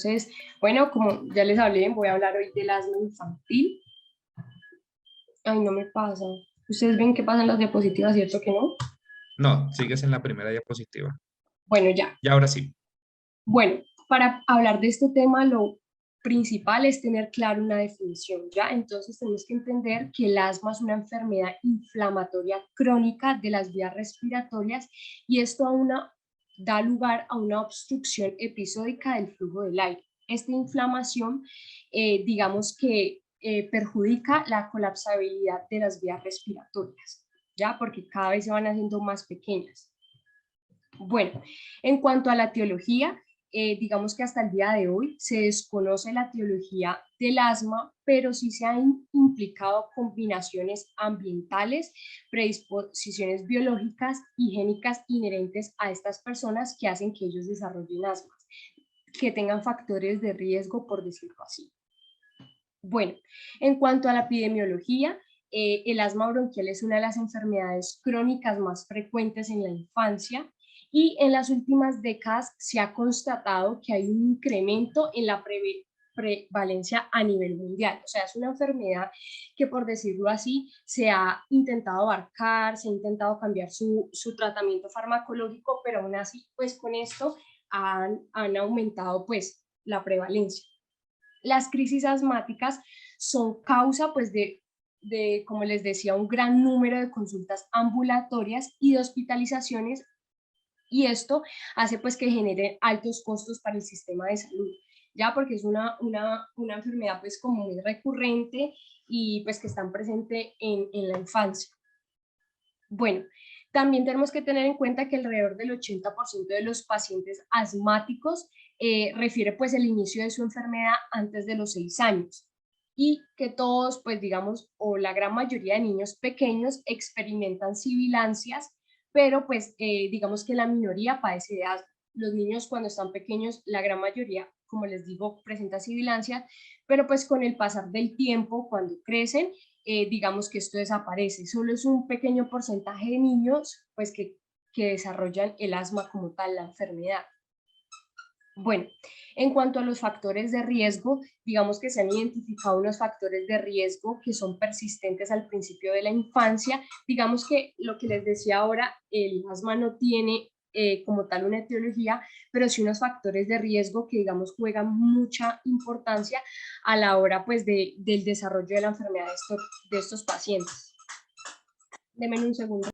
Entonces, bueno, como ya les hablé, voy a hablar hoy del asma infantil. Ay, no me pasa. Ustedes ven que pasan las diapositivas, ¿cierto que no? No, sigues en la primera diapositiva. Bueno, ya. Y ahora sí. Bueno, para hablar de este tema, lo principal es tener claro una definición, ¿ya? Entonces tenemos que entender que el asma es una enfermedad inflamatoria crónica de las vías respiratorias y esto da lugar a una obstrucción episódica del flujo del aire. Esta inflamación, digamos que perjudica la colapsabilidad de las vías respiratorias, ¿ya? Porque cada vez se van haciendo más pequeñas. Bueno, en cuanto a la etiología, digamos que hasta el día de hoy se desconoce la etiología del asma, pero sí se han implicado combinaciones ambientales, predisposiciones biológicas y génicas inherentes a estas personas que hacen que ellos desarrollen asma, que tengan factores de riesgo, por decirlo así. Bueno, en cuanto a la epidemiología, el asma bronquial es una de las enfermedades crónicas más frecuentes en la infancia y en las últimas décadas se ha constatado que hay un incremento en la prevalencia a nivel mundial. O sea, es una enfermedad que, por decirlo así, se ha intentado abarcar, se ha intentado cambiar su tratamiento farmacológico, pero aún así, pues con esto han aumentado pues la prevalencia. Las crisis asmáticas son causa pues como les decía, un gran número de consultas ambulatorias y de hospitalizaciones, y esto hace pues que genere altos costos para el sistema de salud, ya porque es una enfermedad pues como muy recurrente y pues que están presente en la infancia. Bueno, también tenemos que tener en cuenta que alrededor del 80% de los pacientes asmáticos refiere pues el inicio de su enfermedad antes de los 6 años y que todos, pues digamos, o la gran mayoría de niños pequeños experimentan sibilancias, pero pues digamos que la minoría padece de asma. Los niños cuando están pequeños, la gran mayoría, como les digo, presenta sibilancias, pero pues con el pasar del tiempo, cuando crecen, digamos que esto desaparece. Solo es un pequeño porcentaje de niños pues que desarrollan el asma como tal, la enfermedad. Bueno, en cuanto a los factores de riesgo, digamos que se han identificado unos factores de riesgo que son persistentes al principio de la infancia. Digamos que lo que les decía ahora, el asma no tiene como tal una etiología, pero sí unos factores de riesgo que digamos juegan mucha importancia a la hora pues del desarrollo de la enfermedad de estos pacientes. Denme un segundo.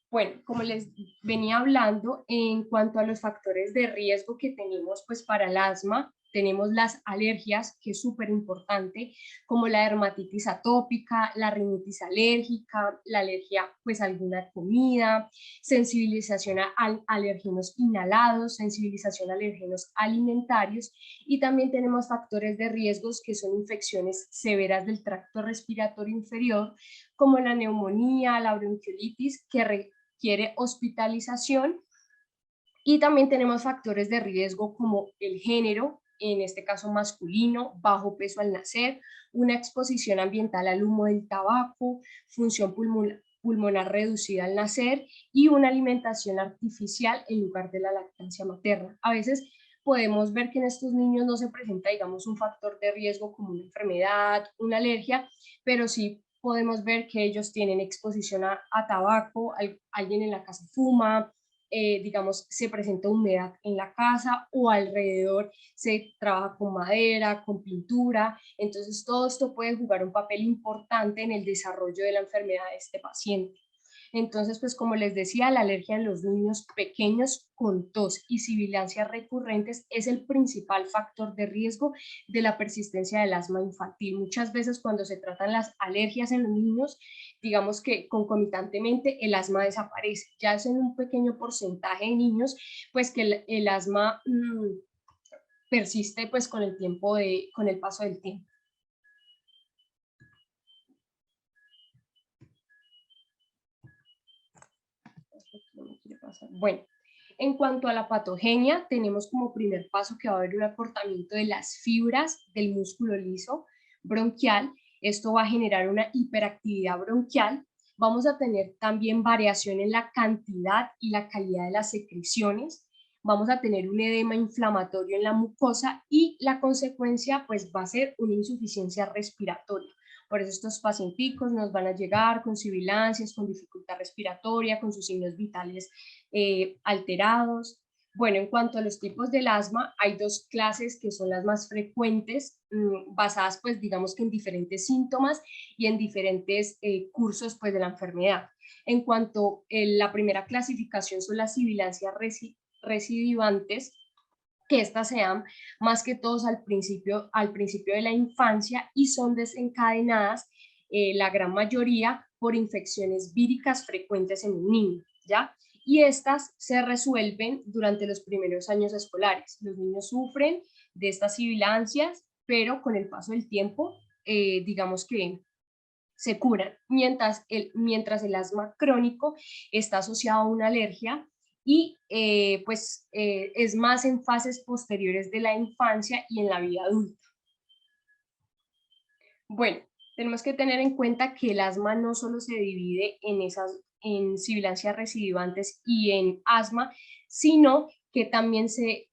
Bueno, como les venía hablando, en cuanto a los factores de riesgo que tenemos pues para el asma, tenemos las alergias, que es súper importante, como la dermatitis atópica, la rinitis alérgica, la alergia pues a alguna comida, sensibilización a alérgenos inhalados, sensibilización a alérgenos alimentarios, y también tenemos factores de riesgos que son infecciones severas del tracto respiratorio inferior, como la neumonía, la bronquiolitis, que requiere hospitalización, y también tenemos factores de riesgo como el género, en este caso masculino, bajo peso al nacer, una exposición ambiental al humo del tabaco, función pulmonar reducida al nacer y una alimentación artificial en lugar de la lactancia materna. A veces podemos ver que en estos niños no se presenta, digamos, un factor de riesgo como una enfermedad, una alergia, pero sí podemos ver que ellos tienen exposición a tabaco, alguien en la casa fuma, digamos, se presenta humedad en la casa o alrededor se trabaja con madera, con pintura. Entonces, todo esto puede jugar un papel importante en el desarrollo de la enfermedad de este paciente. Entonces, pues como les decía, la alergia en los niños pequeños con tos y sibilancias recurrentes es el principal factor de riesgo de la persistencia del asma infantil. Muchas veces cuando se tratan las alergias en los niños, digamos que concomitantemente el asma desaparece. Ya es en un pequeño porcentaje de niños, pues que el asma persiste pues con con el paso del tiempo. Bueno, en cuanto a la patogenia, tenemos como primer paso que va a haber un acortamiento de las fibras del músculo liso bronquial. Esto va a generar una hiperactividad bronquial. Vamos a tener también variación en la cantidad y la calidad de las secreciones. Vamos a tener un edema inflamatorio en la mucosa y la consecuencia pues va a ser una insuficiencia respiratoria. Por eso estos pacienticos nos van a llegar con sibilancias, con dificultad respiratoria, con sus signos vitales alterados. Bueno, en cuanto a los tipos del asma, hay dos clases que son las más frecuentes, basadas pues digamos que en diferentes síntomas y en diferentes cursos pues de la enfermedad. En cuanto a la primera clasificación son las sibilancias recidivantes, que estas se dan más que todos al principio de la infancia y son desencadenadas la gran mayoría por infecciones víricas frecuentes en un niño, ¿ya? Y estas se resuelven durante los primeros años escolares. Los niños sufren de estas sibilancias, pero con el paso del tiempo, digamos que se curan, mientras el asma crónico está asociado a una alergia y es más en fases posteriores de la infancia y en la vida adulta. Bueno, tenemos que tener en cuenta que el asma no solo se divide en sibilancias recidivantes y en asma, sino que también se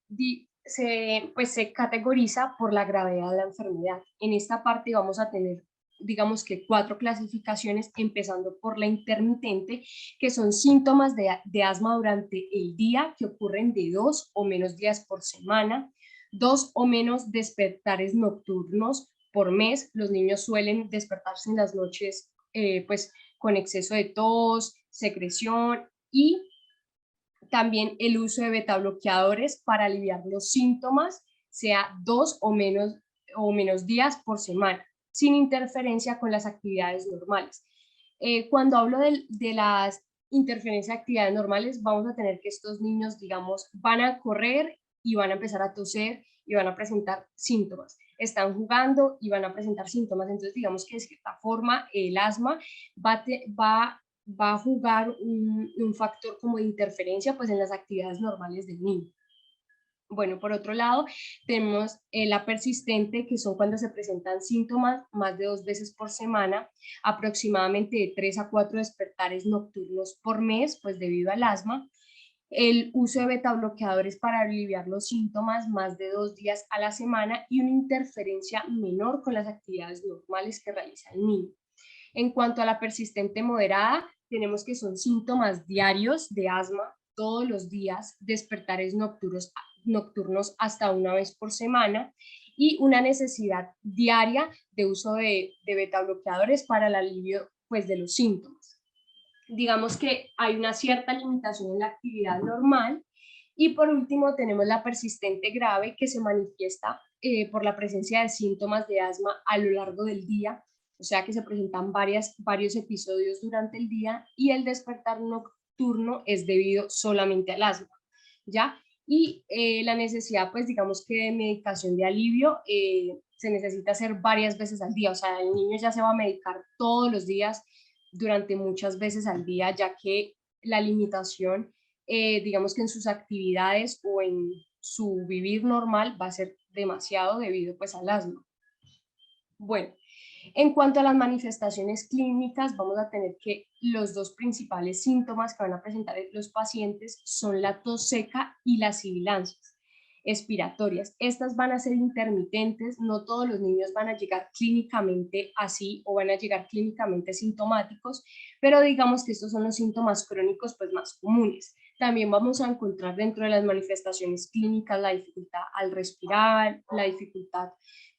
categoriza por la gravedad de la enfermedad. En esta parte vamos a tener, digamos que 4 clasificaciones, empezando por la intermitente, que son síntomas de asma durante el día que ocurren de 2 o menos días por semana, 2 o menos despertares nocturnos por mes. Los niños suelen despertarse en las noches pues con exceso de tos, secreción y también el uso de betabloqueadores para aliviar los síntomas, sea 2 o menos días por semana, sin interferencia con las actividades normales. Cuando hablo de las interferencias de actividades normales, vamos a tener que estos niños, digamos, van a correr y van a empezar a toser y van a presentar síntomas. Están jugando y van a presentar síntomas. Entonces, digamos que de cierta forma el asma va a jugar un factor como de interferencia pues en las actividades normales del niño. Bueno, por otro lado, tenemos la persistente, que son cuando se presentan síntomas más de 2 veces por semana, aproximadamente de 3 a 4 despertares nocturnos por mes, pues debido al asma. El uso de betabloqueadores para aliviar los síntomas más de 2 días a la semana y una interferencia menor con las actividades normales que realiza el niño. En cuanto a la persistente moderada, tenemos que son síntomas diarios de asma todos los días, despertares nocturnos hasta una vez por semana y una necesidad diaria de uso de betabloqueadores para el alivio pues, de los síntomas. Digamos que hay una cierta limitación en la actividad normal. Y por último tenemos la persistente grave, que se manifiesta por la presencia de síntomas de asma a lo largo del día, o sea que se presentan varios episodios durante el día y el despertar nocturno es debido solamente al asma, ¿ya? Y la necesidad, pues digamos que de medicación de alivio se necesita hacer varias veces al día, o sea, el niño ya se va a medicar todos los días durante muchas veces al día, ya que la limitación, digamos que en sus actividades o en su vivir normal va a ser demasiado debido pues al asma. Bueno, en cuanto a las manifestaciones clínicas, vamos a tener que los dos principales síntomas que van a presentar los pacientes son la tos seca y las sibilancias expiratorias. Estas van a ser intermitentes, no todos los niños van a llegar clínicamente así o van a llegar clínicamente sintomáticos, pero digamos que estos son los síntomas crónicos pues más comunes. También vamos a encontrar dentro de las manifestaciones clínicas la dificultad al respirar, la dificultad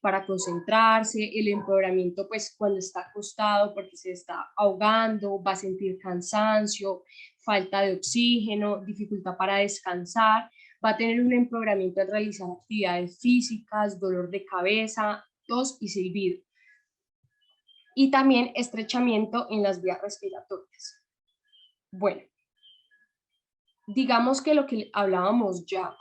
para concentrarse, el empeoramiento pues cuando está acostado porque se está ahogando, va a sentir cansancio, falta de oxígeno, dificultad para descansar, va a tener un empeoramiento al realizar actividades físicas, dolor de cabeza, tos y silbido. Y también estrechamiento en las vías respiratorias. Bueno, digamos que lo que hablábamos ya,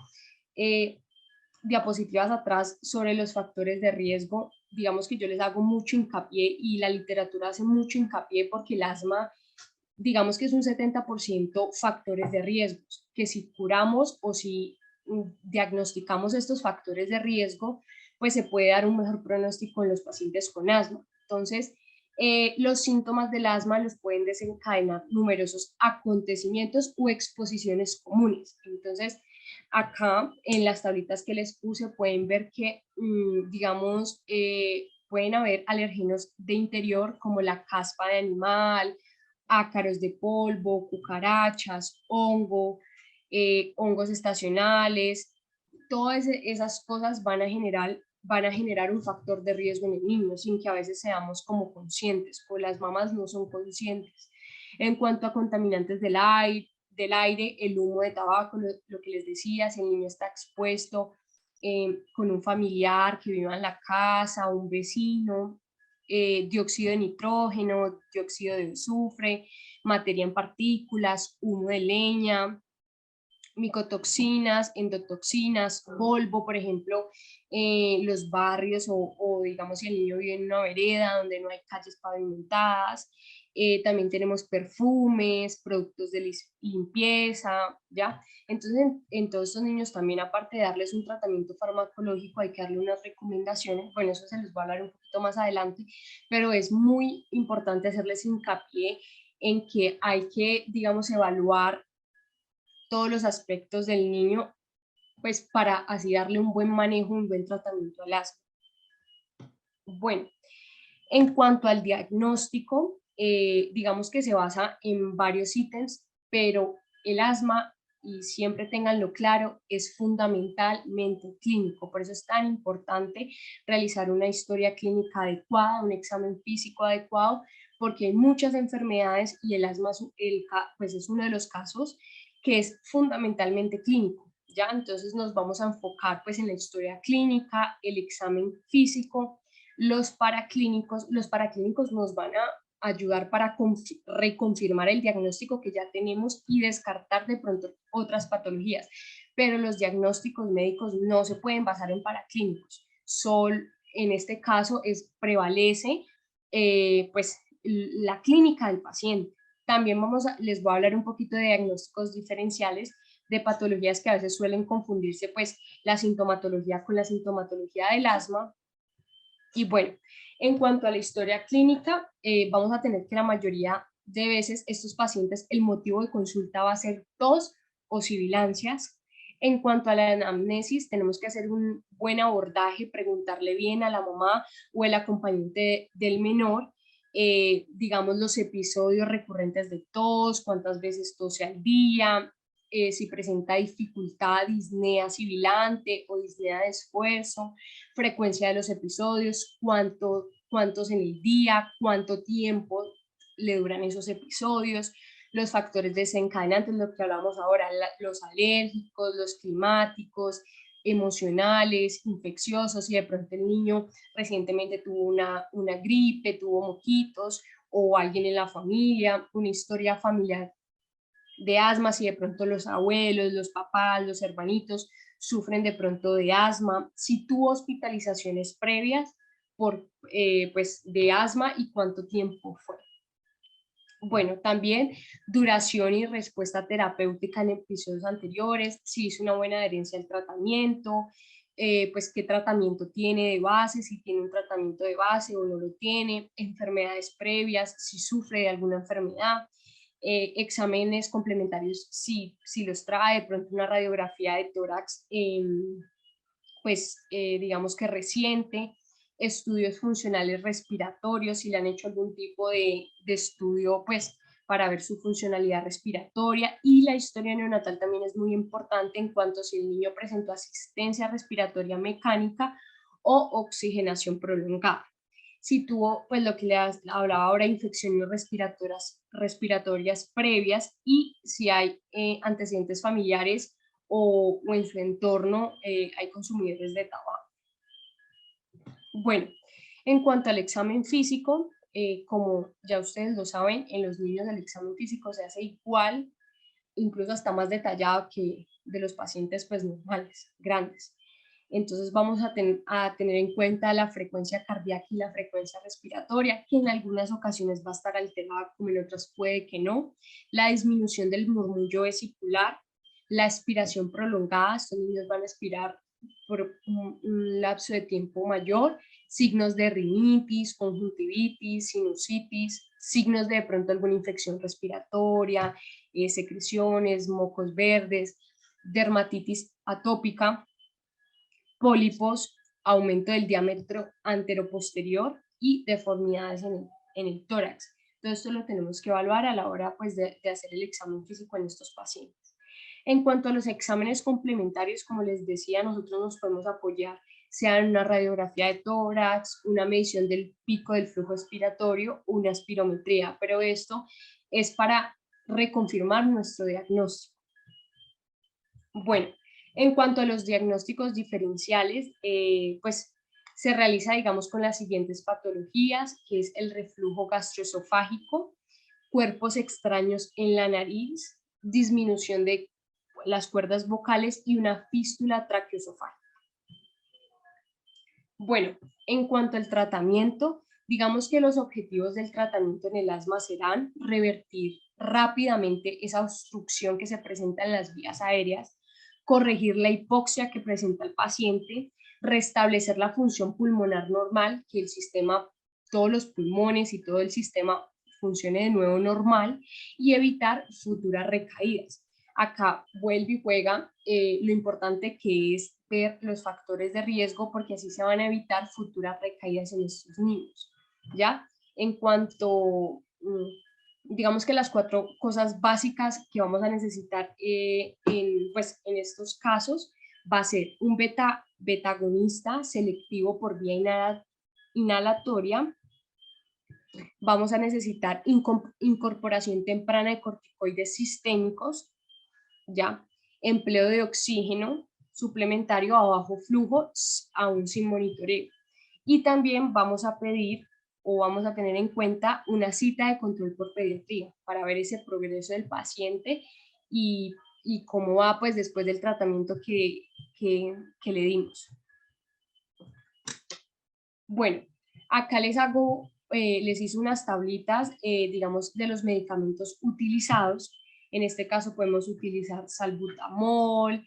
diapositivas atrás sobre los factores de riesgo, digamos que yo les hago mucho hincapié y la literatura hace mucho hincapié porque el asma, digamos que es un 70% factores de riesgo, que si curamos o si diagnosticamos estos factores de riesgo, pues se puede dar un mejor pronóstico en los pacientes con asma. Entonces, los síntomas del asma los pueden desencadenar numerosos acontecimientos o exposiciones comunes. Entonces, acá en las tablitas que les puse pueden ver que, digamos, pueden haber alérgenos de interior como la caspa de animal, ácaros de polvo, cucarachas, hongos estacionales. Todas esas cosas van a generar un factor de riesgo en el niño sin que a veces seamos como conscientes, o las mamás no son conscientes. En cuanto a contaminantes del aire, el humo de tabaco, lo que les decía, si el niño está expuesto con un familiar que viva en la casa, un vecino, dióxido de nitrógeno, dióxido de azufre, materia en partículas, humo de leña, micotoxinas, endotoxinas, polvo, por ejemplo, los barrios digamos si el niño vive en una vereda donde no hay calles pavimentadas. También tenemos perfumes, productos de limpieza, ¿ya? Entonces, en todos estos niños también, aparte de darles un tratamiento farmacológico, hay que darle unas recomendaciones. Bueno, eso se les va a hablar un poquito más adelante, pero es muy importante hacerles hincapié en que hay que, digamos, evaluar todos los aspectos del niño, pues para así darle un buen manejo, un buen tratamiento al asma. Bueno, en cuanto al diagnóstico, digamos que se basa en varios ítems, pero el asma, y siempre tenganlo claro, es fundamentalmente clínico. Por eso es tan importante realizar una historia clínica adecuada, un examen físico adecuado, porque hay muchas enfermedades y el asma pues es uno de los casos que es fundamentalmente clínico. ¿Ya? Entonces nos vamos a enfocar pues en la historia clínica, el examen físico. Los paraclínicos nos van a ayudar para reconfirmar el diagnóstico que ya tenemos y descartar de pronto otras patologías, pero los diagnósticos médicos no se pueden basar en paraclínicos. En este caso prevalece pues la clínica del paciente. También les voy a hablar un poquito de diagnósticos diferenciales de patologías que a veces suelen confundirse, pues la sintomatología con la sintomatología del asma. Y bueno, en cuanto a la historia clínica, vamos a tener que la mayoría de veces estos pacientes, el motivo de consulta va a ser tos o sibilancias. En cuanto a la anamnesis, tenemos que hacer un buen abordaje, preguntarle bien a la mamá o el acompañante del menor, digamos, los episodios recurrentes de tos, cuántas veces tose al día, si presenta dificultad, disnea sibilante o disnea de esfuerzo, frecuencia de los episodios, cuántos en el día, cuánto tiempo le duran esos episodios, los factores desencadenantes, lo que hablamos ahora, los alérgicos, los climáticos, emocionales, infecciosos, si de pronto el niño recientemente tuvo una gripe, tuvo moquitos, o alguien en la familia, una historia familiar de asma, si de pronto los abuelos, los papás, los hermanitos sufren de pronto de asma, si tuvo hospitalizaciones previas pues de asma y cuánto tiempo fue. Bueno, también duración y respuesta terapéutica en episodios anteriores, si hizo una buena adherencia al tratamiento, pues qué tratamiento tiene de base, si tiene un tratamiento de base o no lo tiene, enfermedades previas, si sufre de alguna enfermedad, exámenes complementarios, si los trae, de pronto una radiografía de tórax, pues digamos que reciente, estudios funcionales respiratorios, si le han hecho algún tipo de estudio, pues para ver su funcionalidad respiratoria, y la historia neonatal también es muy importante en cuanto a si el niño presentó asistencia respiratoria mecánica o oxigenación prolongada. Si tuvo, pues lo que le hablaba ahora, infecciones respiratorias previas, y si hay antecedentes familiares o en su entorno hay consumidores de tabaco. Bueno, en cuanto al examen físico, como ya ustedes lo saben, en los niños el examen físico se hace igual, incluso hasta más detallado que de los pacientes pues normales, grandes. Entonces vamos a tener en cuenta la frecuencia cardíaca y la frecuencia respiratoria, que en algunas ocasiones va a estar alterada, como en otras puede que no. La disminución del murmullo vesicular, la expiración prolongada, estos niños van a expirar por un lapso de tiempo mayor, signos de rinitis, conjuntivitis, sinusitis, signos de pronto alguna infección respiratoria, secreciones, mocos verdes, dermatitis atópica, pólipos, aumento del diámetro anteroposterior y deformidades en el tórax. Todo esto lo tenemos que evaluar a la hora pues, de hacer el examen físico en estos pacientes. En cuanto a los exámenes complementarios, como les decía, nosotros nos podemos apoyar sea en una radiografía de tórax, una medición del pico del flujo expiratorio, una espirometría, pero esto es para reconfirmar nuestro diagnóstico. Bueno, en cuanto a los diagnósticos diferenciales, pues se realiza, digamos, con las siguientes patologías, que es el reflujo gastroesofágico, cuerpos extraños en la nariz, disminución de las cuerdas vocales y una fístula traqueoesofágica. Bueno, en cuanto al tratamiento, digamos que los objetivos del tratamiento en el asma serán revertir rápidamente esa obstrucción que se presenta en las vías aéreas, corregir la hipoxia que presenta el paciente, restablecer la función pulmonar normal, que el sistema, todos los pulmones y todo el sistema funcione de nuevo normal y evitar futuras recaídas. Acá vuelve y juega lo importante que es ver los factores de riesgo porque así se van a evitar futuras recaídas en estos niños, ¿ya? En cuanto, digamos que las 4 cosas básicas que vamos a necesitar pues, en estos casos va a ser un beta-agonista selectivo por vía inhalatoria. Vamos a necesitar incorporación temprana de corticoides sistémicos, ¿ya? Empleo de oxígeno suplementario a bajo flujo, aún sin monitoreo. Y también vamos a pedir o vamos a tener en cuenta una cita de control por pediatría para ver ese progreso del paciente y cómo va pues después del tratamiento que le dimos. Bueno, acá les hice unas tablitas, digamos, de los medicamentos utilizados. En este caso podemos utilizar salbutamol,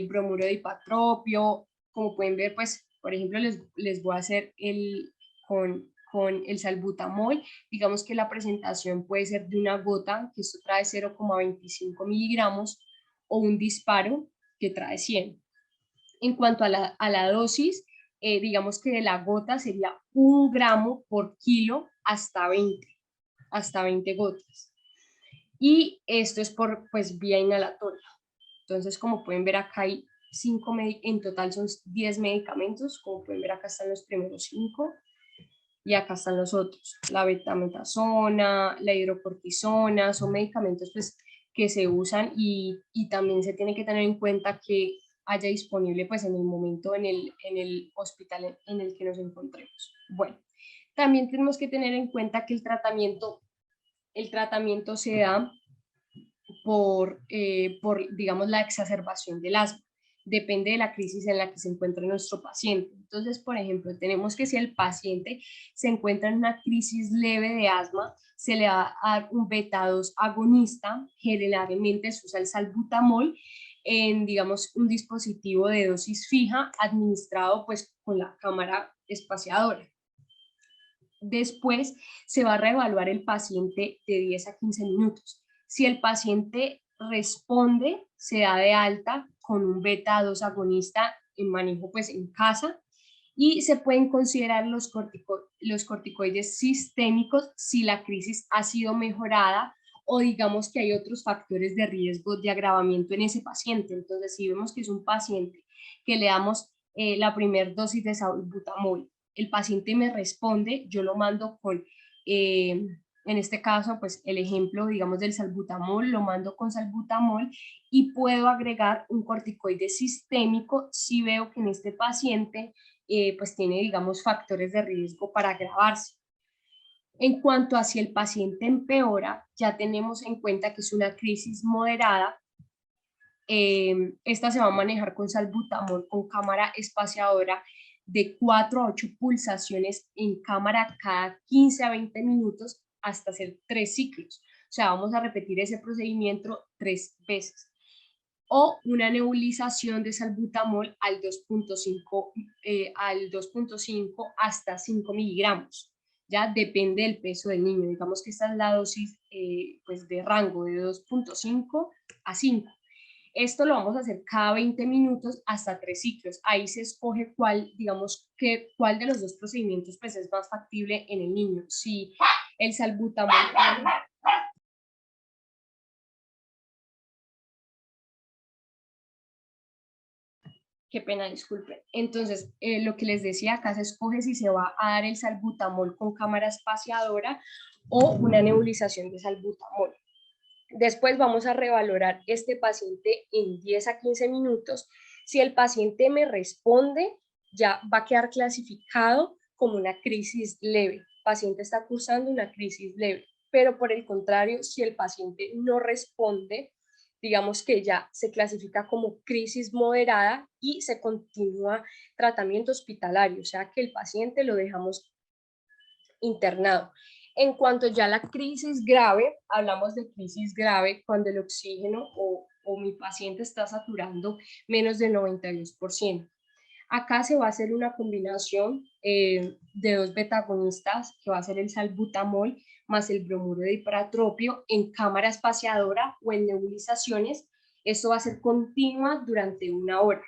bromuro de ipatropio. Como pueden ver, pues, por ejemplo, les voy a hacer con el salbutamol. Digamos que la presentación puede ser de una gota, que esto trae 0,25 miligramos, o un disparo, que trae 100. En cuanto a la dosis, digamos que de la gota sería 1 gramo por kilo hasta 20 gotas. Y esto es por pues, vía inhalatoria. Entonces, como pueden ver acá hay en total son 10 medicamentos, como pueden ver acá están los primeros 5 y acá están los otros, la betametasona, la hidrocortisona, son medicamentos pues, que se usan y también se tiene que tener en cuenta que haya disponible pues en el momento en el hospital en el que nos encontremos. Bueno, también tenemos que tener en cuenta que el tratamiento se da por digamos, la exacerbación del asma. Depende de la crisis en la que se encuentre nuestro paciente. Entonces, por ejemplo, tenemos que si el paciente se encuentra en una crisis leve de asma, se le va a dar un beta-2 agonista, generalmente se usa el salbutamol, en, digamos, un dispositivo de dosis fija administrado pues con la cámara espaciadora. Después se va a reevaluar el paciente de 10 a 15 minutos. Si el paciente responde, se da de alta con un beta-2 agonista en manejo pues en casa y se pueden considerar los corticoides sistémicos si la crisis ha sido mejorada o digamos que hay otros factores de riesgo de agravamiento en ese paciente. Entonces, si vemos que es un paciente que le damos la primera dosis de salbutamol, el paciente me responde, yo lo mando con, en este caso, pues el ejemplo, digamos, del salbutamol, lo mando con salbutamol y puedo agregar un corticoide sistémico si veo que en este paciente pues tiene, digamos, factores de riesgo para agravarse. En cuanto a si el paciente empeora, ya tenemos en cuenta que es una crisis moderada. Esta se va a manejar con salbutamol con cámara espaciadora de 4 a 8 pulsaciones en cámara cada 15 a 20 minutos hasta hacer 3 ciclos. O sea, vamos a repetir ese procedimiento 3 veces. o una nebulización de salbutamol al 2.5 hasta 5 miligramos. Ya depende del peso del niño. Digamos que esta es la dosis pues de rango de 2.5 a 5. Esto lo vamos a hacer cada 20 minutos hasta 3 ciclos. Ahí se escoge cuál, digamos, cuál de los dos procedimientos pues, es más factible en el niño. Si el salbutamol... Qué pena, disculpen. Entonces, lo que les decía, acá se escoge si se va a dar el salbutamol con cámara espaciadora o una nebulización de salbutamol. Después vamos a revalorar este paciente en 10 a 15 minutos. Si el paciente me responde, ya va a quedar clasificado como una crisis leve. El paciente está cursando una crisis leve. Pero por el contrario, si el paciente no responde, digamos que ya se clasifica como crisis moderada y se continúa tratamiento hospitalario, o sea que el paciente lo dejamos internado. En cuanto ya a la crisis grave, hablamos de crisis grave cuando el oxígeno o mi paciente está saturando menos del 92%. Acá se va a hacer una combinación de dos betagonistas, que va a ser el salbutamol más el bromuro de hiperatropio en cámara espaciadora o en nebulizaciones. Esto va a ser continua durante 1 hora.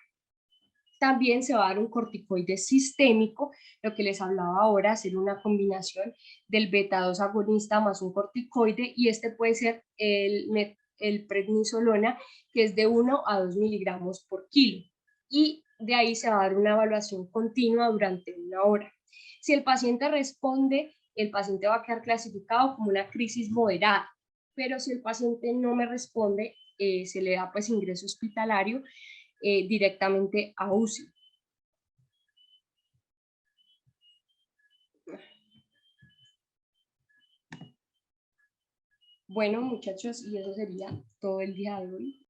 También se va a dar un corticoide sistémico, lo que les hablaba ahora, hacer una combinación del beta-2 agonista más un corticoide, y este puede ser el prednisolona, que es de 1 a 2 miligramos por kilo. Y de ahí se va a dar una evaluación continua durante 1 hora. Si el paciente responde, el paciente va a quedar clasificado como una crisis moderada, pero si el paciente no me responde, se le da pues ingreso hospitalario directamente a UCI. Bueno, muchachos, y eso sería todo el día de hoy.